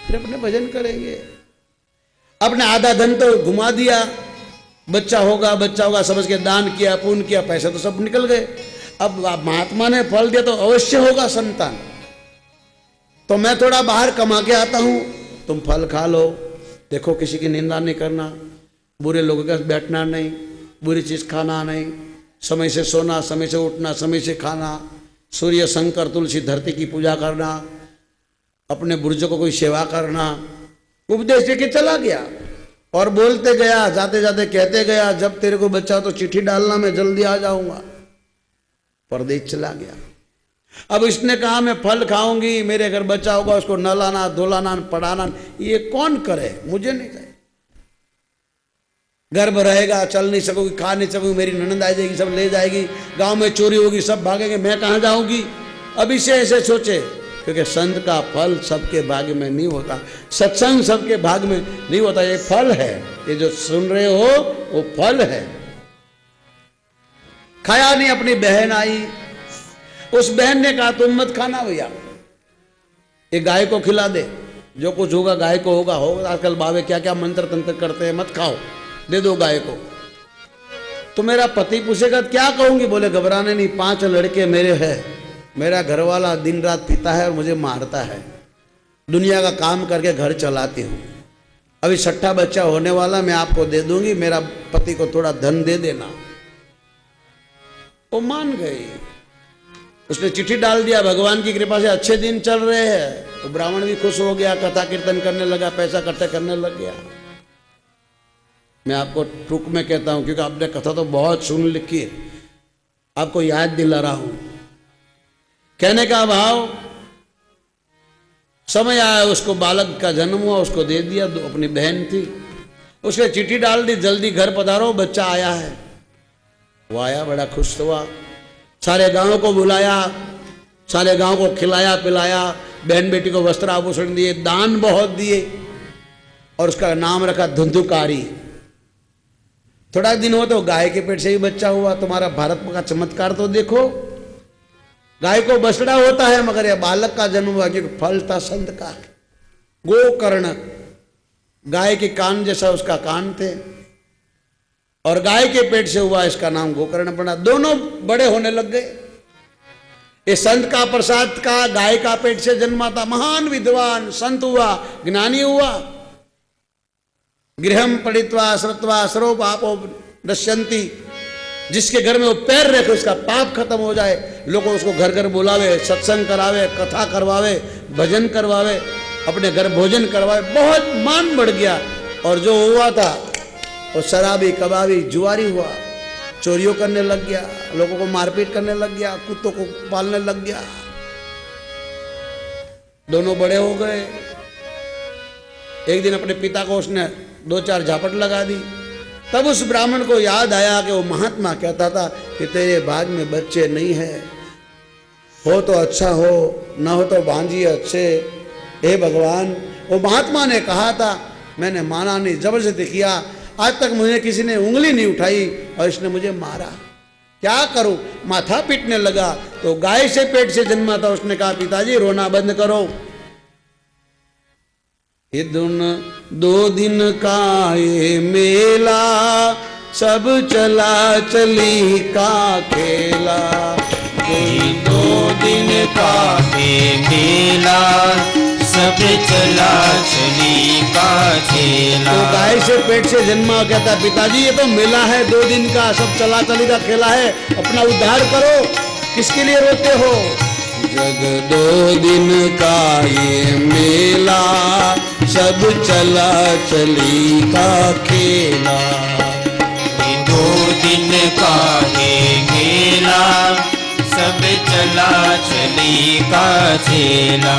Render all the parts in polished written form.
फिर अपने भजन करेंगे। अपने आधा धन तो घुमा दिया, बच्चा होगा समझ के दान किया, पुण्य किया, पैसे तो सब निकल गए। अब महात्मा ने फल दिया तो अवश्य होगा संतान। तो मैं थोड़ा बाहर कमा के आता हूं, तुम फल खा लो। देखो किसी की निंदा नहीं करना, बुरे लोगों के साथ बैठना नहीं, बुरी चीज खाना नहीं, समय से सोना, समय से उठना, समय से खाना, सूर्य शंकर तुलसी धरती की पूजा करना, अपने बुर्जों को कोई सेवा करना। उपदेश देके चला गया और बोलते गया, जाते जाते कहते गया, जब तेरे को बच्चा हो तो चिट्ठी डालना, मैं जल्दी आ जाऊंगा। परदेश चला गया। अब इसने कहा मैं फल खाऊंगी, मेरे घर बच्चा होगा, उसको नहलाना, धुलाना, पढ़ाना, ये कौन करे, मुझे नहीं करे। गर्भ रहेगा, चल नहीं सकूंगी, खा नहीं सकूंगी, मेरी ननद आ जाएगी, सब ले जाएगी, गांव में चोरी होगी, सब भागेंगे, मैं कहां जाऊंगी। अब इसे ऐसे सोचे, क्योंकि संत का फल सबके भाग्य में नहीं होता, सत्संग सबके भाग्य में नहीं होता। ये फल है, ये जो सुन रहे हो वो फल है। खाया नहीं, अपनी बहन आई, उस बहन ने कहा तुम मत खाना भैया, ये गाय को खिला दे, जो कुछ होगा गाय को होगा। आजकल बाबे क्या क्या मंत्र तंत्र करते हैं, मत खाओ, दे दो गाय को। तो मेरा पति पूछेगा क्या कहूंगी, बोले घबराने नहीं, 5 लड़के मेरे हैं, मेरा घरवाला दिन रात पीता है और मुझे मारता है, दुनिया का काम करके घर चलाती हूँ, अभी 6ठा बच्चा होने वाला, मैं आपको दे दूंगी, मेरा पति को थोड़ा धन दे देना। वो मान गई, उसने चिट्ठी डाल दिया। भगवान की कृपा से अच्छे दिन चल रहे हैं, तो ब्राह्मण भी खुश हो गया, कथा कीर्तन करने लगा, पैसा इकट्ठा करने लग गया। मैं आपको टूक में कहता हूं, क्योंकि आपने कथा तो बहुत सुन लिखी है, आपको याद दिला रहा हूं। कहने का भाव, समय आया, उसको बालक का जन्म हुआ, उसको दे दिया, अपनी बहन थी, उसने चिट्ठी डाल दी, जल्दी घर पधारो, बच्चा आया है। वो आया, बड़ा खुश हुआ, सारे गांव को बुलाया, सारे गांव को खिलाया पिलाया, बहन बेटी को वस्त्र आभूषण दिए, दान बहुत दिए, और उसका नाम रखा धुंधुकारी। थोड़ा दिन हो तो गाय के पेट से ही बच्चा हुआ। तुम्हारा भारत का चमत्कार तो देखो, गाय को बछड़ा होता है, मगर यह बालक का जन्म हुआ, क्योंकि फल था संत का। गोकर्ण, गाय के कान जैसा उसका कान थे, और गाय के पेट से हुआ, इसका नाम गोकर्ण पड़ा। दोनों बड़े होने लग गए। ये संत का प्रसाद का, गाय का पेट से जन्मा था, महान विद्वान संत हुआ, ज्ञानी हुआ। गृहम पढ़ित्वा श्रुत्वा सर्व पापो नश्यन्ति, जिसके घर में वो पैर रखे उसका पाप खत्म हो जाए। लोग उसको घर घर बुलावे, सत्संग करावे, कथा करवावे, भजन करवावे, अपने घर भोजन करवावे, बहुत मान बढ़ गया। और जो हुआ था वो शराबी, कबाबी, जुआरी हुआ, चोरियों करने लग गया, लोगों को मारपीट करने लग गया, कुत्तों को पालने लग गया। दोनों बड़े हो गए। एक दिन अपने पिता को उसने 2-4 झापट लगा दी। तब उस ब्राह्मण को याद आया कि वो महात्मा कहता था कि तेरे भाग में बच्चे नहीं है, हो तो अच्छा हो, ना हो तो भांजिए अच्छे, हे भगवान। वो महात्मा ने कहा था, मैंने माना नहीं, जबरदस्ती किया, आज तक मुझे किसी ने उंगली नहीं उठाई और इसने मुझे मारा, क्या करूं। माथा पीटने लगा तो गाय से पेट से जन्मा था, उसने कहा पिताजी रोना बंद करो, ये 2 दिन का ये मेला, सब चला चली का खेला। कोई 2 दिन का ये मेला, सब चला चली का खेला। तो गाय से पेट से जन्मा, कहता पिताजी ये तो मेला है, 2 दिन का, सब चला चली का खेला है, अपना उद्धार करो, किसके लिए रोते हो। जग 2 दिन का ये मेला, सब चला चली का खेला। ये 2 दिन का ये मेला, सब चला चली का खेला।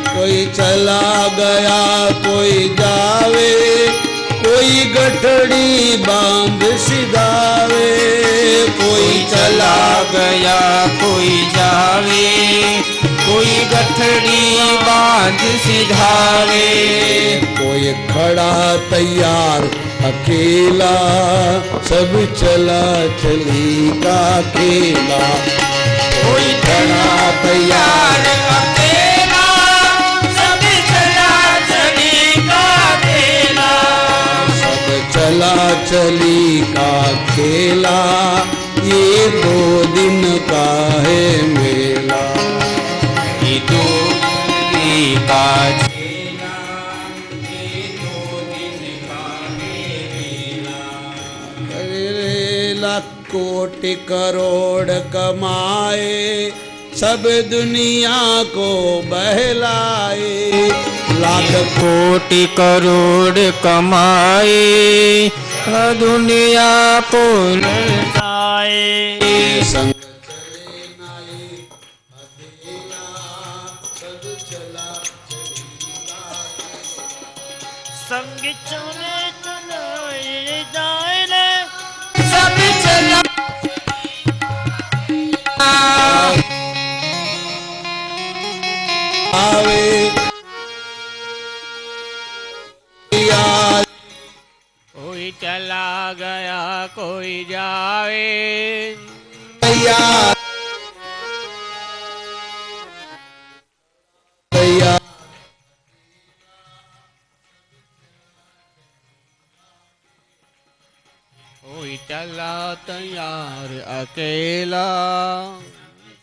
कोई चला गया कोई जावे, कोई गठड़ी बांध सिधावे। कोई चला गया कोई जावे, कोई गठड़ी बांध सिधावे। कोई खड़ा तैयार अकेला, सब चला चली का खेला। कोई खड़ा तैयार अकेला, सब चला ये 2 दिन का है मेला, ये 2 दिन का लाख कोटि करोड़ कमाए, सब दुनिया को बहलाए। लाख कोटि करोड़ कमाए, दुनिया को लुटाए। संग संग चले चले जाए सब चला आवे याद, कोई चला गया कोई जाए, याद, याद। कोई चला तैयार अकेला,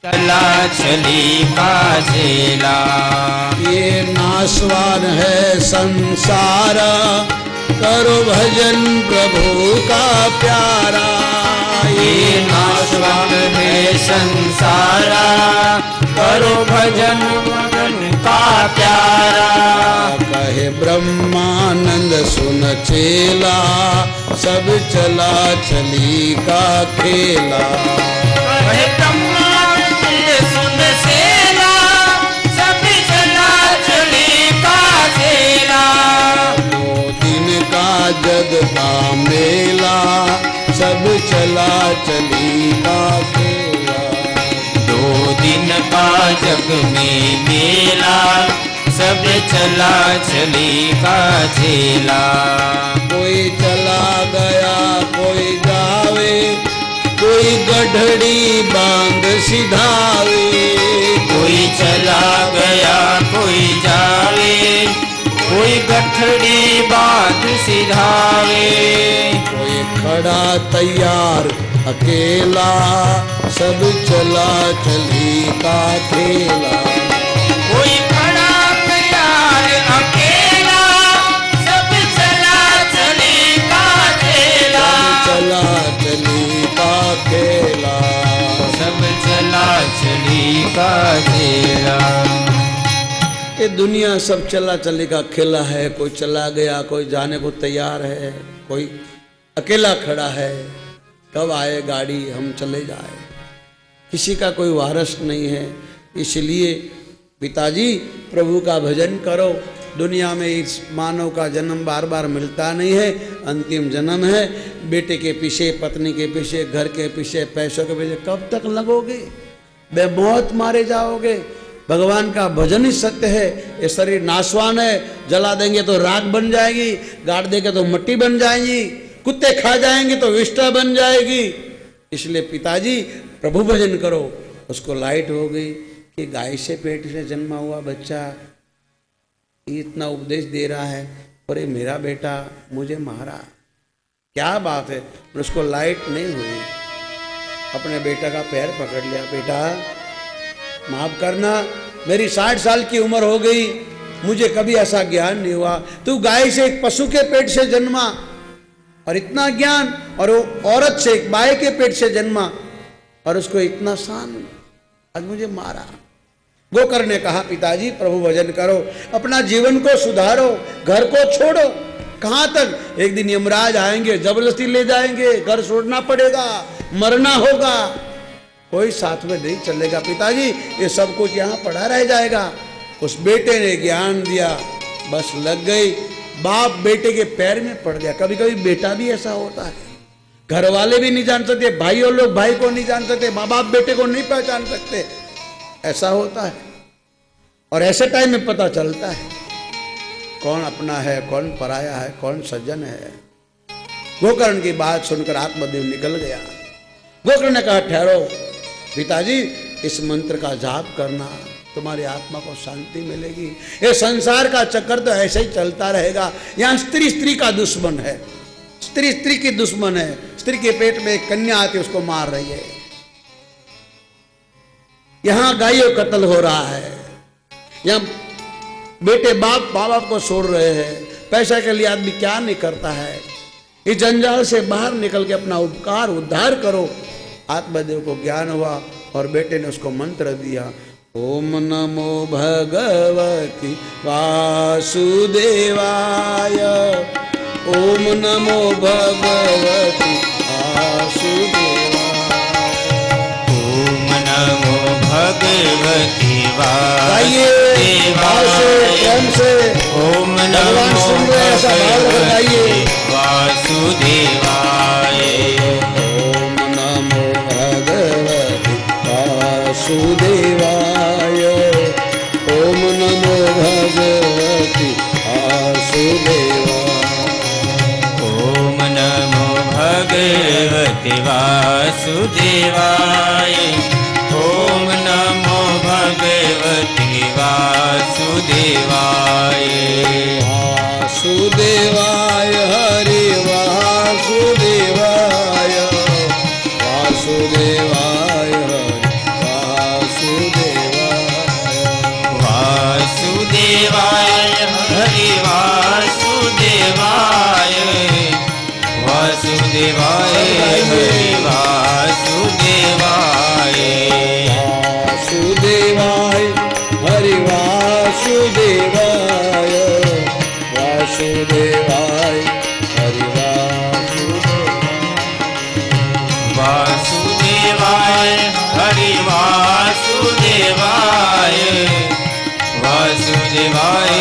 चला चली का झेला। ये नासवान है संसार, करो भजन प्रभु का प्यारा। ये नाशवान है संसारा, करो भजन मगन का प्यारा। कहे ब्रह्मानंद सुन चेला, सब चला चली का खेला। कहे ब्रह्मानंद सुन सेला, सब चला चली का खेला। 2 दिन का जग का मेला, सब चला चली का खेला। 2 दिन का जग में मेला, सब चला चली का झेला। कोई चला गया कोई जावे, कोई गढ़ड़ी बांध सिधावे। कोई चला गया कोई जावे, कोई गठड़ी बांध सिधावे। कोई खड़ा तैयार अकेला, सब चला चली का खेला। कोई खड़ा तैयार अकेला, सब चला चली का खेला। चला चली का खेला। सब चला चली का खेला। ये दुनिया सब चला चली का खेला है। कोई चला गया, कोई जाने को तैयार है, कोई अकेला खड़ा है। कब आए गाड़ी, हम चले जाए। किसी का कोई वारस नहीं है। इसलिए पिताजी प्रभु का भजन करो। दुनिया में इस मानव का जन्म बार बार मिलता नहीं है, अंतिम जन्म है। बेटे के पीछे, पत्नी के पीछे, घर के पीछे, पैसों के पीछे कब तक लगोगे? बेमौत मारे जाओगे। भगवान का भजन ही सत्य है। ये शरीर नाशवान है, जला देंगे तो राख बन जाएगी, गाड़ देंगे तो मिट्टी बन जाएगी, कुत्ते खा जाएंगे तो विष्ठा बन जाएगी। इसलिए पिताजी प्रभु भजन करो। उसको लाइट हो गई कि गाय से पेट से जन्मा हुआ बच्चा इतना उपदेश दे रहा है, अरे मेरा बेटा मुझे मारा, क्या बात है। पर उसको लाइट नहीं हुई। अपने बेटा का पैर पकड़ लिया, बेटा माफ करना, मेरी 60 साल की उम्र हो गई, मुझे कभी ऐसा ज्ञान नहीं हुआ। तू गाय से एक पशु के पेट से जन्मा और इतना ज्ञान, और वो औरत से एक बाई के पेट से जन्मा और उसको इतना शान, आज मुझे मारा। गोकर्ण ने कहा पिताजी प्रभु भजन करो, अपना जीवन को सुधारो, घर को छोड़ो। कहाँ तक? एक दिन यमराज आएंगे, जबरदस्ती ले जाएंगे, घर छोड़ना पड़ेगा, मरना होगा, कोई साथ में नहीं चलेगा। पिताजी ये सब कुछ यहाँ पड़ा रह जाएगा। उस बेटे ने ज्ञान दिया, बस लग गई। बाप बेटे के पैर में पड़ गया। कभी कभी बेटा भी ऐसा होता है, घर वाले भी नहीं जान सकते, भाई और लोग भाई को नहीं जान सकते, माँ बाप बेटे को नहीं पहचान सकते, ऐसा होता है। और ऐसे टाइम में पता चलता है कौन अपना है, कौन पराया है, कौन सज्जन है। गोकर्ण की बात सुनकर आत्मदेव निकल गया। गोकर्ण ने कहा ठहरो पिताजी, इस मंत्र का जाप करना, तुम्हारी आत्मा को शांति मिलेगी। ये संसार का चक्कर तो ऐसे ही चलता रहेगा। यहाँ स्त्री स्त्री का दुश्मन है, स्त्री स्त्री की दुश्मन है, स्त्री के पेट में एक कन्या आती है, उसको मार रही है। यहां गायों कत्ल हो रहा है, यहां बेटे बाप माँ बाप को छोड़ रहे हैं। पैसा के लिए आदमी क्या नहीं करता है। इस जंजाल से बाहर निकल के अपना उपकार उद्धार करो। आत्मदेव को ज्ञान हुआ और बेटे ने उसको मंत्र दिया, ओम नमो भगवती वासुदेवाय, ओम नमो भगवती वासुदेवाय, ओम नमो भगवती गाइए भाव से, प्रेम से। ओम भगवान नमो सुन रहे ऐसा भाव लगा गाइए। वासुदेवाय, ओम नमो भगवती वासुदेवाय, ओम नमो भगवती वासुदेवाय, ओम नमो भगवते वासुदेवाय, ओम नमो भगवते वासुदेवाय। वासुदेवाय हरि वासुदेवाय, वासुदेवाय हरि वासुदेवाय, वासुदेवाय हरि वासुदेवाय, वासुदेवाय हरि वासुदेवाय, वासुदेवाय हरि वासुदेवाय, वासुदेवाय हरि वासुदेवाय हरि वासुदेवाय, वासुदेवाय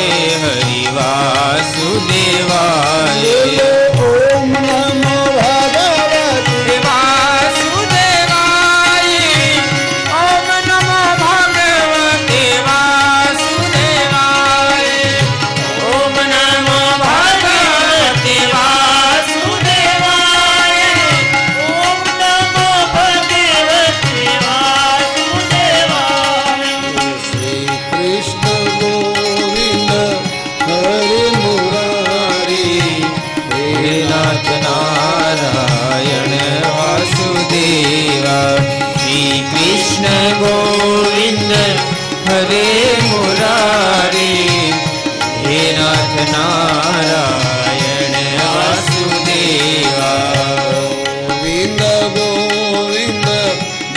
हरि वासुदेवाय। ओम नमो भगवते वासुदेवाय, ओम नमो भगवते वासुदेवाय, ओम नमो भगवते वासुदेवाय, ओम नमो भगवते वासुदेवाय। श्री कृष्ण गोविंद हरि मुरारी, हे नाथ नारायण वासुदेवा, श्री कृष्ण गोविंद हरे मुरारी, हे नाथ नारायण वासुदेवा। गोविंद गोविंद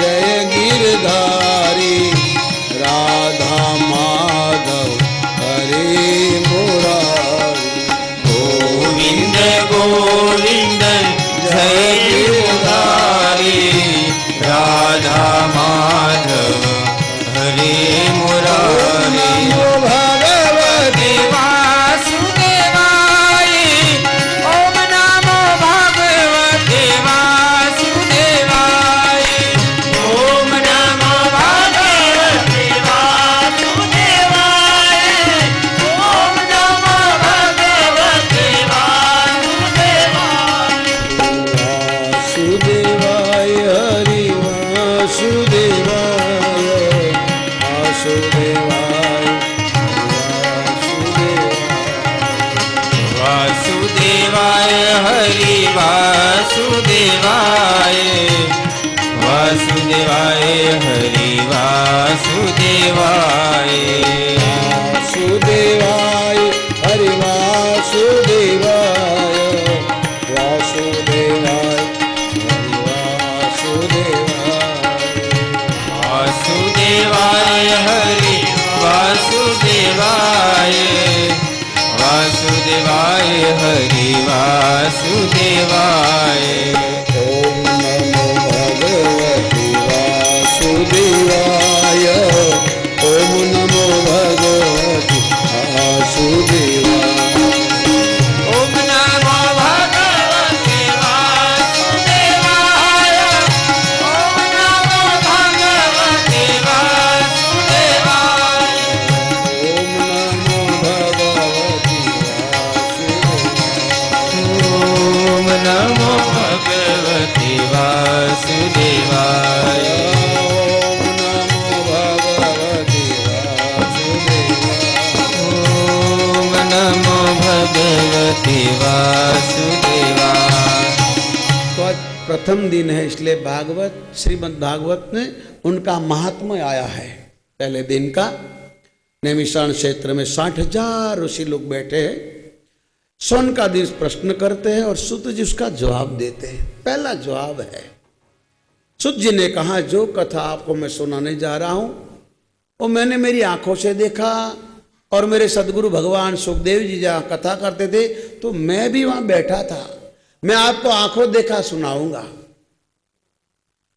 जय गिरधारी, राधा माधव हरे मुरारी, गोविंद गोविंद जय गिरधारी, राधा माधव हरे मुरारी। नमो भगवते वासुदेवाय, ओम नमो भगवते वासुदेवाय, ओम नमो भगवते वासुदेवाय, ओम नमो भगवते वासुदेवाय। वासुदेवाय हरि वासुदेवाय, वासुदेवाय वासुदेवाय हरि वासुदेवाय, वासुदेवाय हरि वासुदेवाय, वासुदेवाय हरि वासुदेवाय, वासुदेवाय हरि वासुदेवाय, वासुदेवाय हरि वासुदेवाय, वासुदेवाय हरि वासुदेवाय। ओम नमो भगवते वासुदेवाय, ओम नमो भगवते वासुदेवाय, ओम नमो भगवते वासुदेवाय, ओम नमो भगवते वासुदेवाय, ओम नमो भगवते ओम नमो भगवते वासुदेवाय, ओम नमो भगवते वासुदेवाय, ओम नमो भगवते वासुदेवाय। प्रथम दिन है, इसलिए भागवत श्रीमद् भागवत में उनका महात्म्य आया है। पहले दिन का नैमिषारण्य क्षेत्र में 60,000 ऋषि लोग बैठे हैं, सोन का दिन प्रश्न करते हैं और सूत जी उसका जवाब देते हैं। पहला जवाब है, सूत जी ने कहा जो कथा आपको मैं सुनाने जा रहा हूं वो मैंने मेरी आंखों से देखा, और मेरे सदगुरु भगवान सुखदेव जी जहाँ कथा करते थे तो मैं भी वहां बैठा था। मैं आपको आंखों देखा सुनाऊंगा,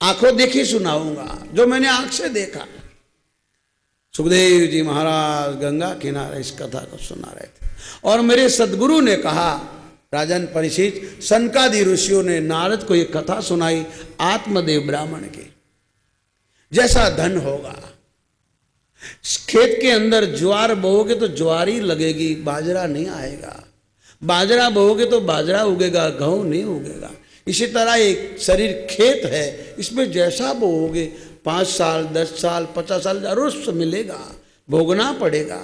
आंखों देखी सुनाऊंगा जो मैंने आंख से देखा। सुखदेव जी महाराज गंगा किनारे इस कथा को सुना रहे थे, और मेरे सदगुरु ने कहा, राजन परीक्षित, सनकादि ऋषियों ने नारद को ये कथा सुनाई आत्मदेव ब्राह्मण की। जैसा धन होगा, खेत के अंदर ज्वार बोओगे तो ज्वार ही लगेगी, बाजरा नहीं आएगा। बाजरा बोओगे तो बाजरा उगेगा, गेहूं नहीं उगेगा। इसी तरह एक शरीर खेत है, इसमें जैसा बोओगे 5 साल 10 साल 50 साल अवश्य मिलेगा, भोगना पड़ेगा।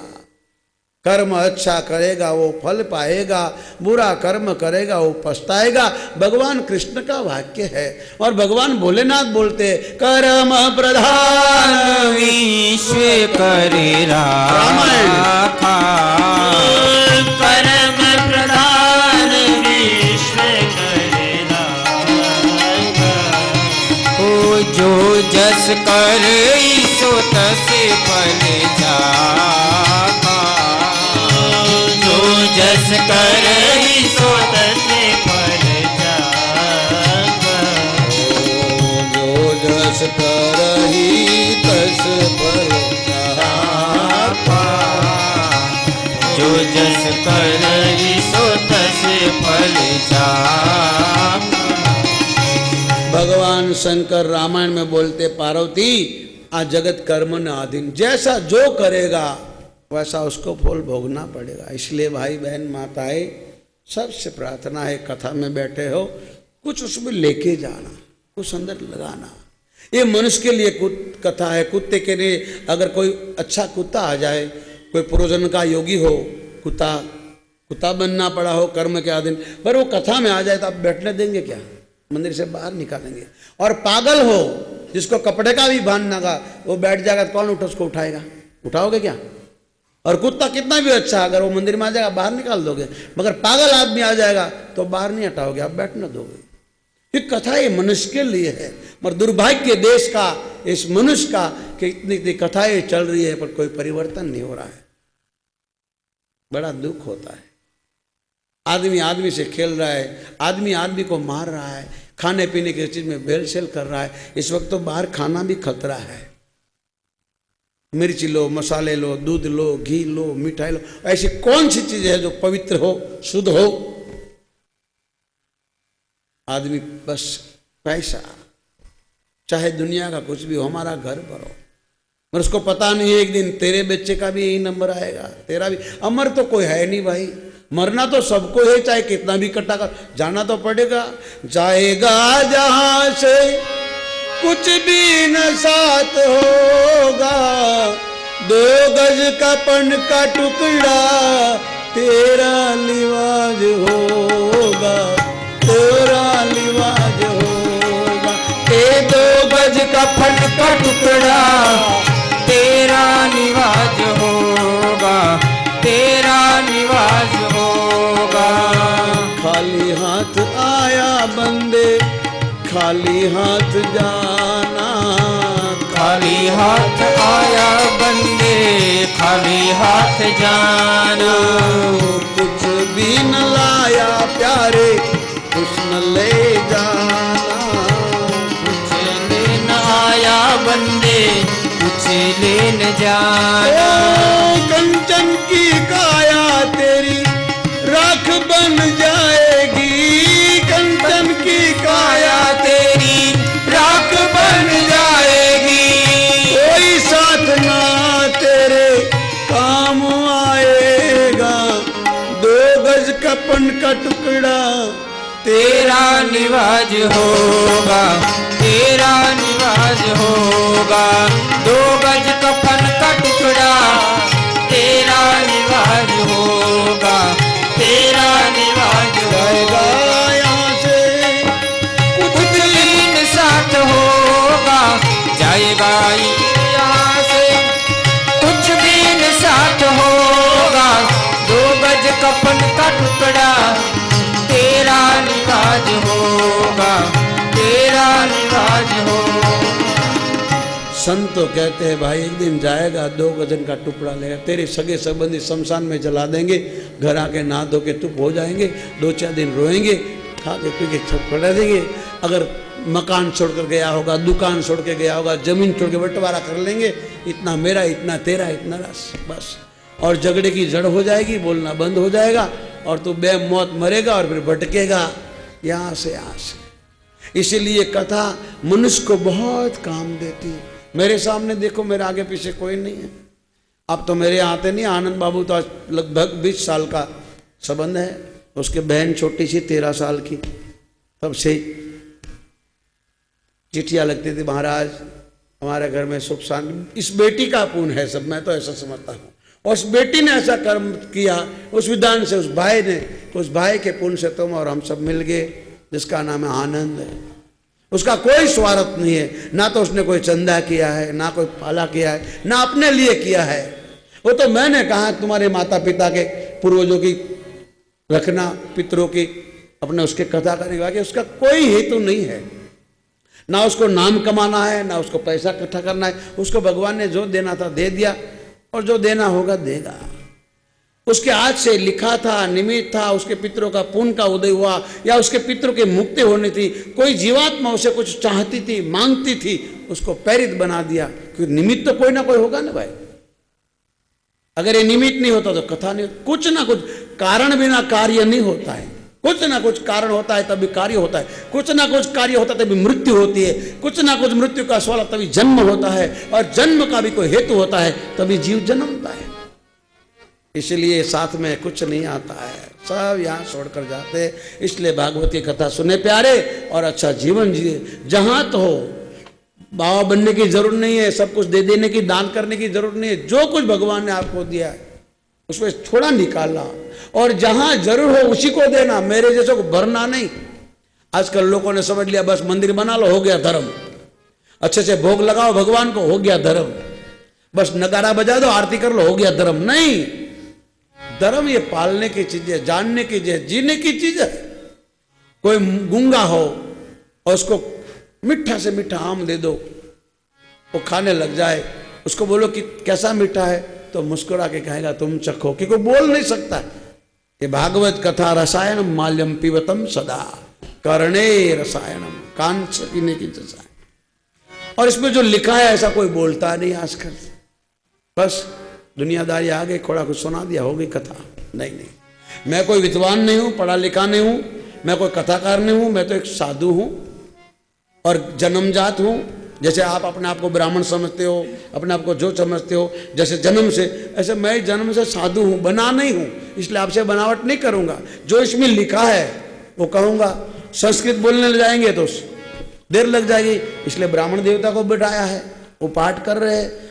कर्म अच्छा करेगा वो फल पाएगा, बुरा कर्म करेगा वो पछताएगा। भगवान कृष्ण का वाक्य है, और भगवान भोलेनाथ बोलते हैं, कर्म प्रधान विश्व करे रामायण। राखा, परम प्रधान विश्व करे राखा। ओ जो जस कर सो तस फल जाका, जो जस कर सो तस फल जाका। जो जस करही तस फल जाका। जो जस कर सो तस फल जाका। भगवान शंकर रामायण में बोलते, पार्वती आ जगत कर्म न अधीन, जैसा जो करेगा वैसा उसको फल भोगना पड़ेगा। इसलिए भाई बहन माताएं सबसे प्रार्थना है, कथा में बैठे हो कुछ उसमें लेके जाना, कुछ अंदर लगाना। ये मनुष्य के लिए कथा है। कुत्ते के लिए अगर कोई अच्छा कुत्ता आ जाए, कोई पुरोजन का योगी हो, कुत्ता बनना पड़ा हो कर्म के अधीन, पर वो कथा में आ जाए तो आप बैठने देंगे क्या? मंदिर से बाहर निकालेंगे। और पागल हो जिसको कपड़े का भी भान ना गा, वो बैठ जाएगा तो कौन उठ उसको उठाएगा? उठाओगे क्या? और कुत्ता कितना भी अच्छा, अगर वो मंदिर में आ जाएगा बाहर निकाल दोगे, मगर पागल आदमी आ जाएगा तो बाहर नहीं हटाओगे, आप बैठने दोगे। ये कथा ये मनुष्य के लिए है, मगर दुर्भाग्य देश का, इस मनुष्य का, कि इतनी इतनी कथाएं चल रही है पर कोई परिवर्तन नहीं हो रहा है। बड़ा दुख होता है। आदमी आदमी से खेल रहा है, आदमी आदमी को मार रहा है, खाने पीने की चीज में भेलसेल कर रहा है। इस वक्त तो बाहर खाना भी खतरा है। मिर्ची लो, मसाले लो, दूध लो, घी लो, मिठाई लो, ऐसी कौन सी चीज है जो पवित्र हो, शुद्ध हो? आदमी बस पैसा, चाहे दुनिया का कुछ भी हो, हमारा घर पर हो, मगर उसको पता नहीं है एक दिन तेरे बच्चे का भी यही नंबर आएगा, तेरा भी। अमर तो कोई है नहीं भाई, मरना तो सबको है, चाहे कितना भी इकट्ठा कर, जाना तो पड़ेगा। जाएगा जहां से कुछ भी न साथ होगा, 2 गज का पन का टुकड़ा तेरा लिवाज होगा, तेरा लिवाज होगा। 2 गज का पन का टुकड़ा तेरा निवाज होगा, तेरा निवाज होगा। खाली हाथ आया बंदे, खाली हाथ जाना, खाली हाथ आया बंदे, खाली हाथ जाना। कुछ भी न लाया प्यारे, कुछ न ले जाना। कुछ लेन आया बंदे, कुछ लेन जाना। कंचन की काया तेरी राख बन जाएगी, कंचन की काया तेरी राख बन जाएगी। कोई साथ ना तेरे काम आएगा, 2 गज कपन का टुकड़ा तेरा निवाज होगा, तेरा निवाज होगा। 2 गज कफन का टुकड़ा तेरा निवाज होगा, तेरा निवाज जाएगा होगा। यहाँ से कुछ भी संत तो कहते हैं भाई एक दिन जाएगा 2 गजन का टुकड़ा लेगा, तेरे सगे संबंधी शमशान में जला देंगे, घर आके नहा धो के चुप हो जाएंगे, 2-4 दिन रोएंगे, खा के पी के छप पड़ा देंगे। अगर मकान छोड़ कर गया होगा, दुकान छोड़ के गया होगा, जमीन छोड़ के बंटवारा कर लेंगे, इतना मेरा, इतना तेरा, इतना बस। और झगड़े की जड़ हो जाएगी, बोलना बंद हो जाएगा और तू बेमौत मरेगा और फिर भटकेगा यहाँ से यहाँ से। इसीलिए कथा मनुष्य को बहुत काम देती है। मेरे सामने देखो, मेरे आगे पीछे कोई नहीं है। अब तो मेरे आते नहीं, आनंद बाबू तो आज लगभग 20 साल का संबंध है, उसके बहन छोटी सी 13 साल की, तब से चिट्ठियाँ लगती थी, महाराज हमारे घर में सुख शांति। इस बेटी का पुण्य है सब, मैं तो ऐसा समझता हूँ। और उस बेटी ने ऐसा कर्म किया, उस विधान से, उस भाई ने, उस भाई के पुण्य से तुम और हम सब मिल गए, जिसका नाम है आनंद है। उसका कोई स्वार्थ नहीं है, ना तो उसने कोई चंदा किया है, ना कोई पाला किया है, ना अपने लिए किया है। वो तो मैंने कहा तुम्हारे माता पिता के पूर्वजों की रखना, पितरों की, अपने उसके कथा करने के बाद, उसका कोई हेतु नहीं है। ना उसको नाम कमाना है, ना उसको पैसा इकट्ठा करना है। उसको भगवान ने जो देना था दे दिया, और जो देना होगा देगा। उसके हाथ से लिखा था, निमित्त था, उसके पितरों का पुण्य का उदय हुआ, या उसके पितरों की मुक्ति होनी थी, कोई जीवात्मा उसे कुछ चाहती थी, मांगती थी, उसको प्रेरित बना दिया। क्योंकि निमित्त तो कोई ना कोई होगा ना भाई। अगर ये निमित्त नहीं होता तो कथा नहीं, कुछ ना कुछ कारण बिना कार्य नहीं होता है। कुछ ना कुछ कारण होता है तभी कार्य होता है, कुछ ना कुछ कार्य होता है तभी मृत्यु होती है, कुछ ना कुछ मृत्यु का सवाल तभी जन्म होता है, और जन्म का भी कोई हेतु होता है तभी जीव जन्मता है। इसलिए साथ में कुछ नहीं आता है, सब यहाँ छोड़कर जाते। इसलिए भागवत की कथा सुने प्यारे, और अच्छा जीवन जिए। जहां तो हो, बाबा बनने की जरूरत नहीं है, सब कुछ दे देने की, दान करने की जरूरत नहीं है। जो कुछ भगवान ने आपको दिया है उसमें थोड़ा निकालना, और जहां जरूर हो उसी को देना, मेरे जैसे को भरना नहीं। आजकल लोगों ने समझ लिया बस मंदिर बना लो, हो गया धर्म, अच्छे से भोग लगाओ भगवान को, हो गया धर्म, बस नगारा बजा दो, आरती कर लो, हो गया धर्म। नहीं, धर्म ये पालने की चीज है, जानने की चीज है, जीने की चीज है। कोई गूंगा हो और उसको मीठा से मीठा आम दे दो, वो खाने लग जाए, उसको बोलो कि कैसा मीठा है, तो मुस्कुरा के कहेगा तुम चखो, कि कोई बोल नहीं सकता। ये भागवत कथा रसायनम माल्यम पिबतम सदा, कर्णे रसायनम, कान से पीने की जैसा है। और इसमें जो लिखा है ऐसा कोई बोलता नहीं आजकल, बस दुनियादारी आ गई, थोड़ा कुछ सुना दिया, हो गई कथा। नहीं नहीं, मैं कोई विद्वान नहीं हूं, पढ़ा लिखा नहीं हूं, मैं कोई कथाकार नहीं हूं, मैं तो एक साधु हूं और जन्मजात हूं। जैसे आप अपने आप को ब्राह्मण समझते हो, अपने आप को जो समझते हो जैसे जन्म से, ऐसे मैं जन्म से साधु हूं, बना नहीं हूं। इसलिए आपसे बनावट नहीं करूंगा, जो इसमें लिखा है वो कहूंगा। संस्कृत बोलने लग जाएंगे तो देर लग जाएगी, इसलिए ब्राह्मण देवता को बिठाया है, वो पाठ कर रहे हैं।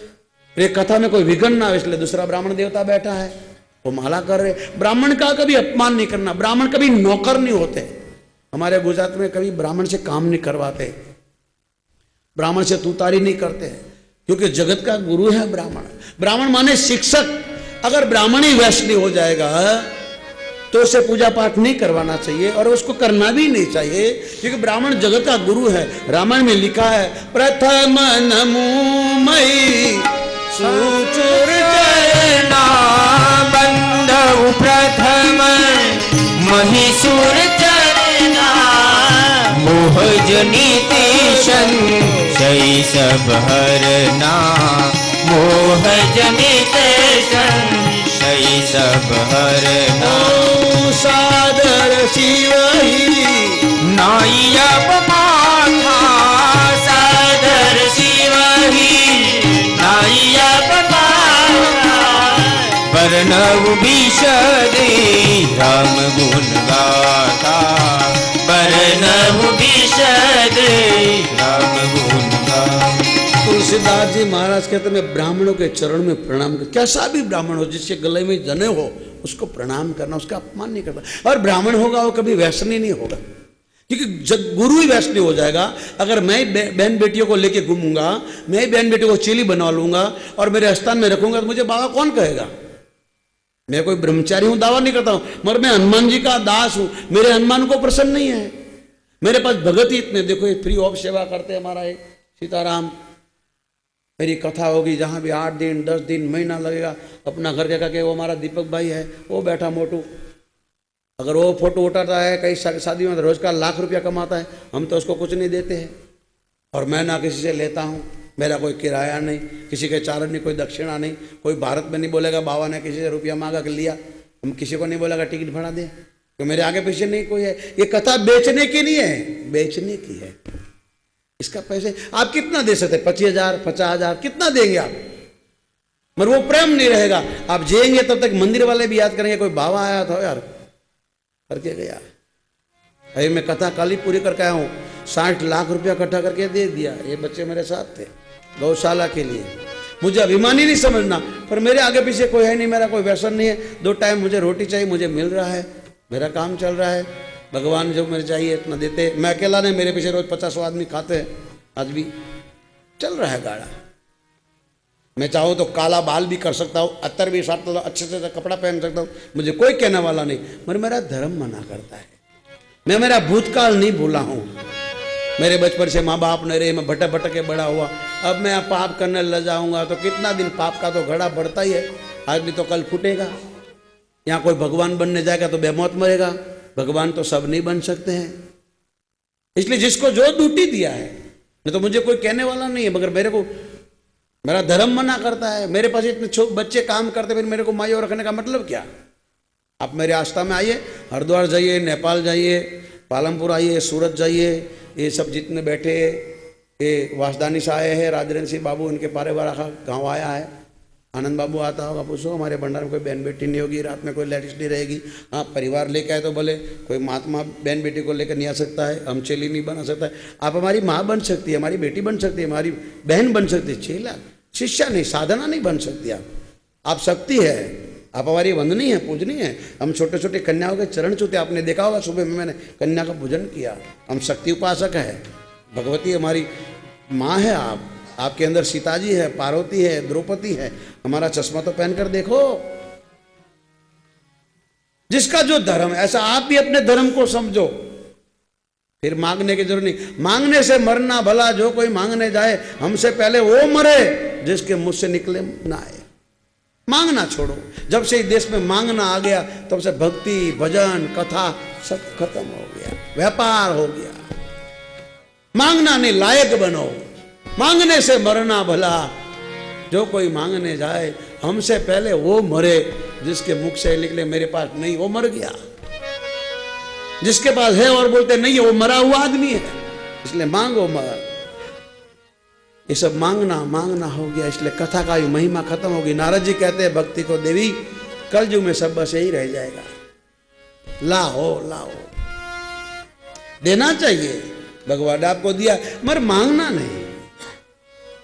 एक कथा में कोई विघ्न ना हो, इसलिए दूसरा ब्राह्मण देवता बैठा है, वो माला कर रहे। ब्राह्मण का कभी अपमान नहीं करना, ब्राह्मण कभी नौकर नहीं होते। हमारे गुजरात में कभी ब्राह्मण से काम नहीं करवाते, ब्राह्मण से तूतारी नहीं करते, क्योंकि जगत का गुरु है ब्राह्मण। ब्राह्मण माने शिक्षक। अगर ब्राह्मण ही वैष्णव हो जाएगा तो उसे पूजा पाठ नहीं करवाना चाहिए, और उसको करना भी नहीं चाहिए, क्योंकि ब्राह्मण जगत का गुरु है। रामायण में लिखा है, प्रथम नमो मई सुचुर चरना बंधु प्रथम महिषुर चरना, मोह जनिति संशय सब हरना, मोह जनित संशय सब हरना। सादर शिवही नाई अपमाथा सादर शिवही, नाई अपमाथा वर्णव विशदे राम गुण गाथा, वर्णव विशदे राम गुण गाथा। तुलसीदास जी महाराज कहते मैं ब्राह्मणों के चरण में प्रणाम कर, कैसा भी ब्राह्मण हो, जिसके गले में जने हो उसको प्रणाम करना, उसका अपमान नहीं करना। और ब्राह्मण होगा वो कभी वैष्णव नहीं होगा, क्योंकि जब गुरु ही वैष्णव हो जाएगा। अगर मैं बहन बेटियों को लेके घूमूंगा, मैं ही बहन बेटियों को चेली बनवा लूंगा और मेरे स्थान में रखूंगा, तो मुझे बाबा कौन कहेगा? मैं कोई ब्रह्मचारी हूं, दावा नहीं करता हूं, मगर मैं हनुमान जी का दास हूं। मेरे हनुमान को प्रसन्न नहीं है, मेरे पास भगत ही इतने। देखो ये फ्री ऑफ सेवा करते हमारा ये सीताराम, मेरी कथा होगी जहाँ भी 8 दिन 10 दिन महीना लगेगा, अपना घर जगह के वो हमारा दीपक भाई है, वो बैठा मोटू, अगर वो फोटो उठाता है कई शादी में तो रोज का लाख रुपया कमाता है, हम तो उसको कुछ नहीं देते हैं। और मैं ना किसी से लेता हूँ, मेरा कोई किराया नहीं, किसी के चारण नहीं, कोई दक्षिणा नहीं। कोई भारत में नहीं बोलेगा बाबा ने किसी से रुपया मांगा के लिया, हम किसी को नहीं बोलेगा टिकट भाड़ा दे, तो मेरे आगे पीछे नहीं कोई है। ये कथा बेचने की नहीं है, बेचने की है। इसका पैसे आप कितना दे सकते, 25,000 50,000 कितना देंगे आप, मगर वो प्रेम नहीं रहेगा। आप जिएंगे तब तक मंदिर वाले भी याद करेंगे, कोई बाबा आया था यार करके गया। अरे मैं कथा कल ही पूरी करके आया हूँ, 60 लाख रुपया इकट्ठा करके दे दिया। ये बच्चे मेरे साथ थे गौशाला के लिए। मुझे अभिमानी नहीं समझना, पर मेरे आगे पीछे कोई है नहीं, मेरा कोई व्यसन नहीं है। 2 टाइम मुझे रोटी चाहिए, मुझे मिल रहा है, मेरा काम चल रहा है। भगवान जो मुझे चाहिए इतना देते। मैं अकेला नहीं, मेरे पीछे रोज 50 आदमी खाते हैं, आज भी चल रहा है गाड़ा। मैं चाहूँ तो काला बाल भी कर सकता हूँ, अत्तर भी साथ अच्छे से कपड़ा पहन सकता हूँ, मुझे कोई कहने वाला नहीं, मगर मेरा धर्म मना करता है। मैं मेरा भूतकाल नहीं भूला हूँ। मेरे बचपन से माँ बाप ने रहे, मैं भटक भटक के बड़ा हुआ। अब मैं पाप करने लग जाऊंगा तो कितना दिन पाप का तो घड़ा बढ़ता ही है, आज भी तो कल फूटेगा। यहाँ कोई भगवान बनने जाएगा तो बेमौत मरेगा, भगवान तो सब नहीं बन सकते हैं। इसलिए जिसको जो ड्यूटी दिया है, नहीं तो मुझे कोई कहने वाला नहीं है, मगर मेरे को मेरा धर्म मना करता है। मेरे पास इतने बच्चे काम करते, फिर मेरे को मायो रखने का मतलब क्या। आप मेरे आस्था में आइए, हरिद्वार जाइए, नेपाल जाइए, पालमपुर आइए, सूरत जाइए, ये सब जितने बैठे, ये वासदानी से आए हैं, राजेंद्र सिंह बाबू उनके पारेवाड़ा का गाँव आया है, आनंद बाबू आता होगा, पूछो हमारे भंडार में कोई बहन बेटी नहीं होगी, रात में कोई लेडीज नहीं रहेगी। हाँ परिवार लेके आए तो बोले कोई महात्मा बहन बेटी को लेकर नहीं आ सकता है, हम चेली नहीं बना सकता है। आप हमारी माँ बन सकती है, हमारी बेटी बन सकती है, हमारी बहन बन सकती है, चेला शिष्या नहीं, साधना नहीं बन सकती। आप शक्ति है, आप हमारी वंदनी है, पूजनी है। हम छोटे छोटे कन्याओं के चरण छूते, आपने देखा होगा सुबह में मैंने कन्या का पूजन किया। हम शक्ति उपासक है, भगवती हमारी माँ है। आपके अंदर सीता जी है, पार्वती है, द्रौपदी है। हमारा चश्मा तो पहनकर देखो। जिसका जो धर्म, ऐसा आप भी अपने धर्म को समझो, फिर मांगने की जरूरत नहीं। मांगने से मरना भला, जो कोई मांगने जाए हमसे पहले वो मरे जिसके मुझ से निकले ना आए। मांगना छोड़ो। जब से इस देश में मांगना आ गया तब से भक्ति भजन कथा सब खत्म हो गया, व्यापार हो गया। मांगना नहीं, लायक बनो। मांगने से मरना भला, जो कोई मांगने जाए हमसे पहले वो मरे जिसके मुख से निकले मेरे पास नहीं, वो मर गया। जिसके पास है और बोलते नहीं है, वो मरा हुआ आदमी है। इसलिए मांगो मत। ये सब मांगना मांगना हो गया, इसलिए कथा का महिमा खत्म होगी। नारद जी कहते हैं भक्ति को देवी, कलयुग में सब बस यही रह जाएगा। लाओ लाओ, देना चाहिए, भगवान ने आपको दिया, मगर मांगना नहीं।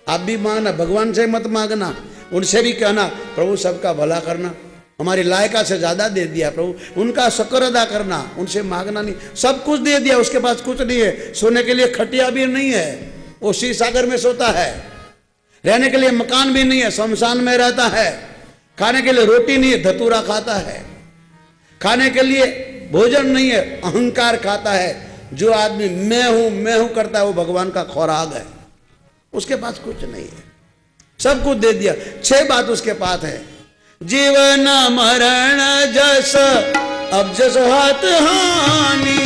आप भी मांगना, भगवान से मत मांगना, उनसे भी कहना प्रभु सबका भला करना, हमारी लायका से ज्यादा दे दिया प्रभु, उनका शुक्र अदा करना। उनसे मांगना नहीं, सब कुछ दे दिया, उसके पास कुछ नहीं है। सोने के लिए खटिया भी नहीं है, वो शिव सागर में सोता है। रहने के लिए मकान भी नहीं है, शमशान में रहता है। खाने के लिए रोटी नहीं है, धतूरा खाता है। खाने के लिए भोजन नहीं है, अहंकार खाता है। जो आदमी मैं हूं करता है, वो भगवान का खुराक है। उसके पास कुछ नहीं है, सब कुछ दे दिया। 6 बात उसके पास है। जीवन मरण जस अब जस हाथ हानि,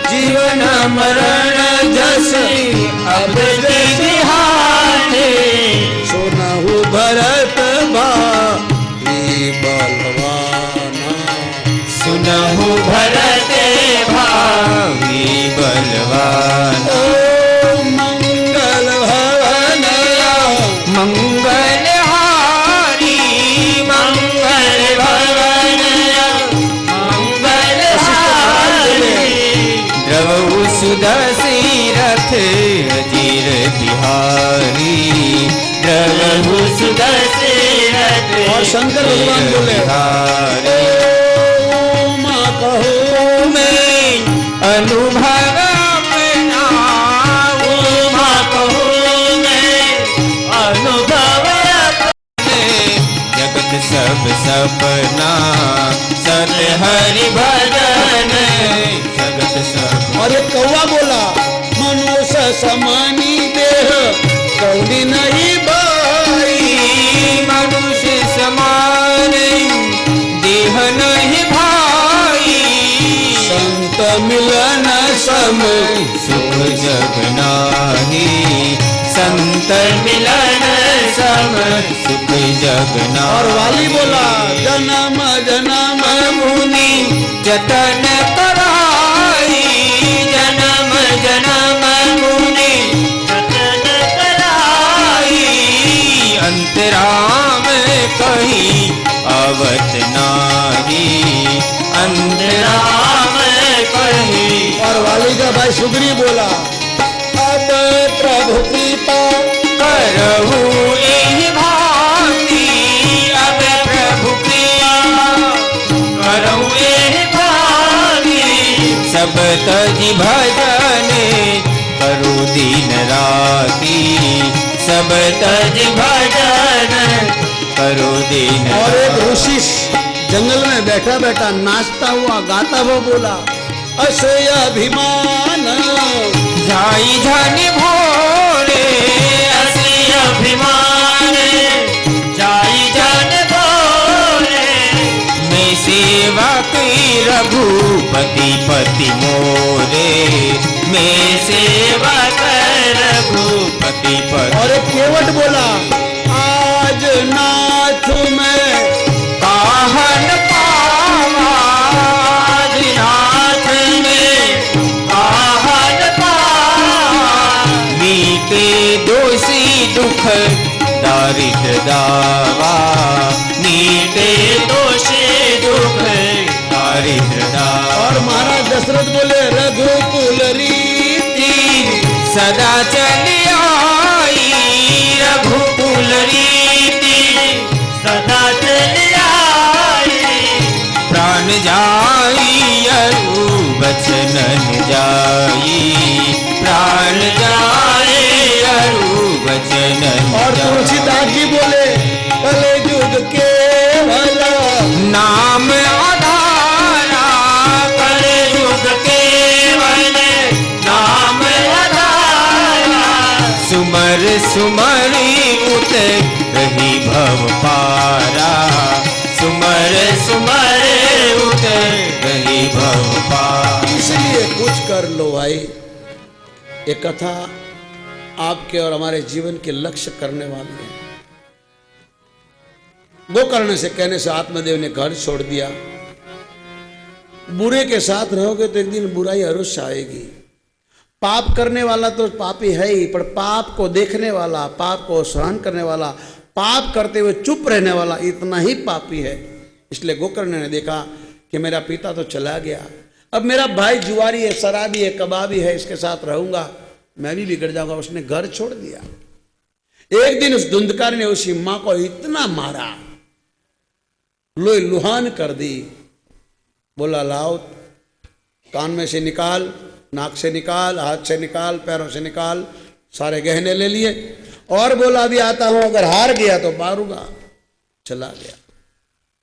जीवन मरण जस अब जस हानि, सुनहु भरत भाई बलवाना, सुनहु भरत भाई बलवाना। मंगल भवन मंगल हारी मंगल भवन मंगल हारी, द्रवहु सुदशरथ अजीर बिहारी, द्रवहु सुदशरथ। और शंकर भगवान बोले माँ कहो मैं अनुभव अपना, माँ कहो मैं अनुभव अपने, जगत सब सपना सत हरि भजन, जगत सब। और एक कौवा बोला मनुष्य समानी देह कौड़ी नहीं बा सम सुख जग नाही, संत मिलन सम सुख जग नाही। और वाली बोला जन्म जन्म मुनि जतन कराई, जन्म जन्म मुनि जतन कराई, अंतराम कहीं आवत नाही, अंतराम कहीं। और वाली का भाई सुग्री बोला अब प्रभु कृपा करहु एहि भांति, अब प्रभु कृपा करहु एहि भांति, सब तजि भजन करू दिन राति, सब तजि भजन करू दिन। और एक ऋषि जंगल में बैठा बैठा नाचता हुआ गाता हुआ बोला असे अभिमान जाई धन भोरे, असी अभिमान जाई धन भोरे, मैं सेवा की रघुपति पति मोरे, मैं सेवा कर रघुपति पति। और एक केवट बोला आज नाथ में काहन पावा, आज नाथ में काहन पावा, मीटे दोषी दुख दारिद्र दावा, मीटे दोषी दुख दारिद्र दावा। और महाराज दशरथ बोले रघुकुल रीति सदा चली आई, रघुकुल रीति सदा चली आई, प्राण जाई अरु बचन जाई, प्राण जाई अरु बचन। और तुलसीदास जी बोले कले युग केवल नाम आधारा, कले युग केवल नाम आधारा, सुमर सुमरि उत रही भव पारा, सुमर सुमर उत रही भव पारा। इसलिए कुछ कर लो भाई। ये कथा आपके और हमारे जीवन के लक्ष्य करने वाली है। गोकर्ण से कहने से आत्मदेव ने घर छोड़ दिया। बुरे के साथ रहोगे तो एक दिन बुराई अवश्य आएगी। पाप करने वाला तो पापी है ही, पर पाप को देखने वाला, पाप को सहन करने वाला, पाप करते हुए चुप रहने वाला इतना ही पापी है। इसलिए गोकर्ण ने देखा कि मेरा पिता तो चला गया, अब मेरा भाई जुआरी है, शराबी है, कबाबी है, इसके साथ रहूंगा मैं भी बिगड़ जाऊंगा। उसने घर छोड़ दिया। एक दिन उस धुंधकार ने उसी मां को इतना मारा, लोई लुहान कर दी। बोला लाओ, कान में से निकाल, नाक से निकाल, हाथ से निकाल, पैरों से निकाल, सारे गहने ले लिए और बोला अभी आता हूं, अगर हार गया तो मारूंगा। चला गया।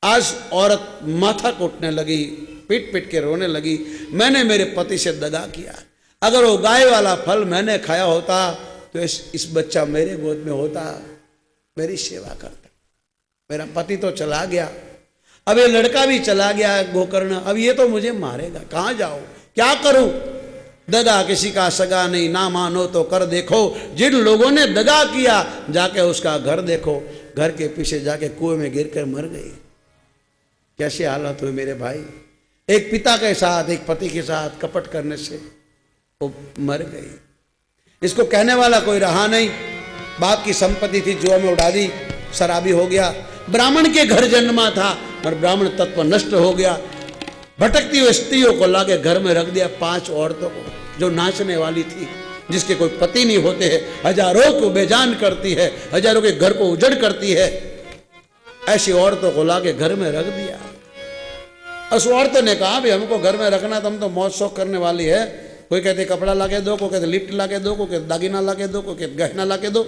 आज औरत माथा कूटने लगी, पीट पीट के रोने लगी, मैंने मेरे पति से दगा किया। अगर वो गाय वाला फल मैंने खाया होता तो इस बच्चा मेरे गोद में होता, मेरी सेवा करता। मेरा पति तो चला गया, अब ये लड़का भी चला गया गोकर्ण, अब ये तो मुझे मारेगा, कहाँ जाऊं, क्या करूं। दगा किसी का सगा नहीं, ना मानो तो कर देखो। जिन लोगों ने दगा किया जाके उसका घर देखो, घर के पीछे जाके कुएं में गिरकर मर गई। कैसी हालत हुई मेरे भाई। एक पिता के साथ, एक पति के साथ कपट करने से वो मर गई। इसको कहने वाला कोई रहा नहीं। बाप की संपत्ति थी, जुआ में उड़ा दी, शराबी हो गया। ब्राह्मण के घर जन्मा था और ब्राह्मण तत्व नष्ट हो गया। भटकती हुई स्त्रियों को लाके घर में रख दिया, 5 औरतों को जो नाचने वाली थी, जिसके कोई पति नहीं होते हैं, हजारों को बेजान करती है, हजारों के घर को उजड़ करती है। ऐसी औरतों को लाके घर में रख दिया। उस औरतों ने कहा भी हमको घर में रखना, तुम तो मौज शौक करने वाली है। कोई कहते कपड़ा लाके दो, कोई कहते लिफ्ट लाके दो, कोई कहते दागिना लाके दो, कोई कहते गहना लाके दो।